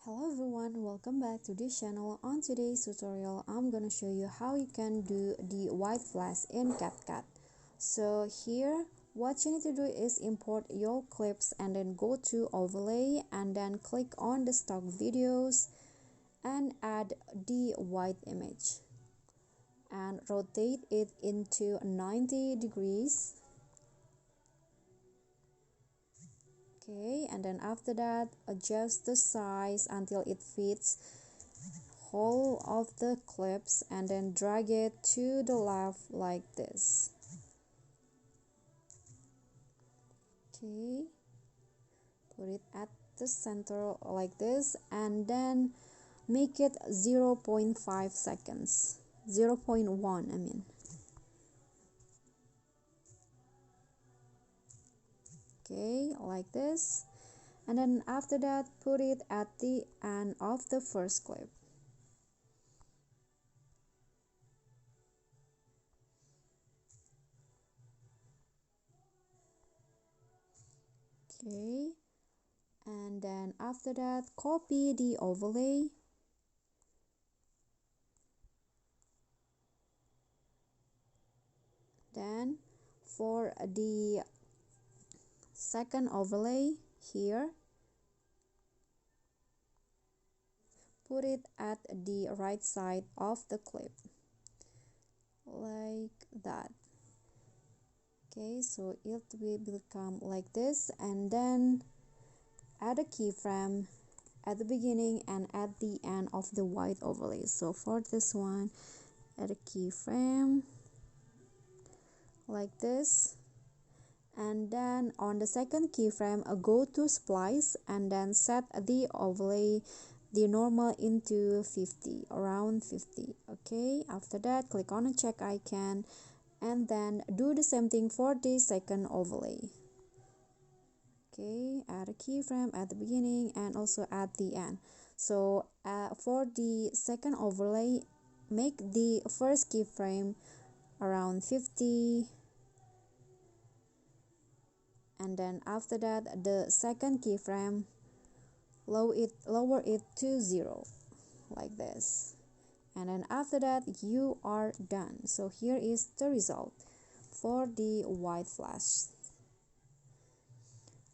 Hello everyone, welcome back to this channel. On today's tutorial, I'm gonna show you how you can do the white flash in CapCut. So here, what you need to do is import your clips and then go to overlay and then click on the stock videos and add the white image and rotate it into 90 degrees. Okay, and then after that, adjust the size until it fits whole of the clips and then drag it to the left like this. Okay, put it at the center like this and then make it 0.5 seconds, 0.1 I mean. Okay, like this, and then after that put it at the end of the first clip. Okay, and then after that copy the overlay then for the second overlay here, put it at the right side of the clip like that. Okay, so it will become like this, and then add a keyframe at the beginning and at the end of the white overlay. So for this one, add a keyframe like this, and then on the second keyframe go to splice and then set the overlay, the normal into 50, around 50. Okay, after that click on a check icon and then do the same thing for the second overlay. Okay, add a keyframe at the beginning and also at the end. So for the second overlay, make the first keyframe around 50, and then after that the second keyframe lower it to 0 like this, and then after that you are done. So here is the result for the white flash.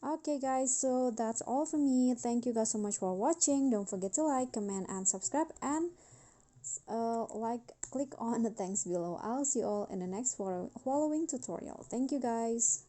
Okay guys, so that's all from me. Thank you guys so much for watching. Don't forget to like, comment and subscribe, and click on the thanks below. I'll see you all in the next following tutorial. Thank you guys.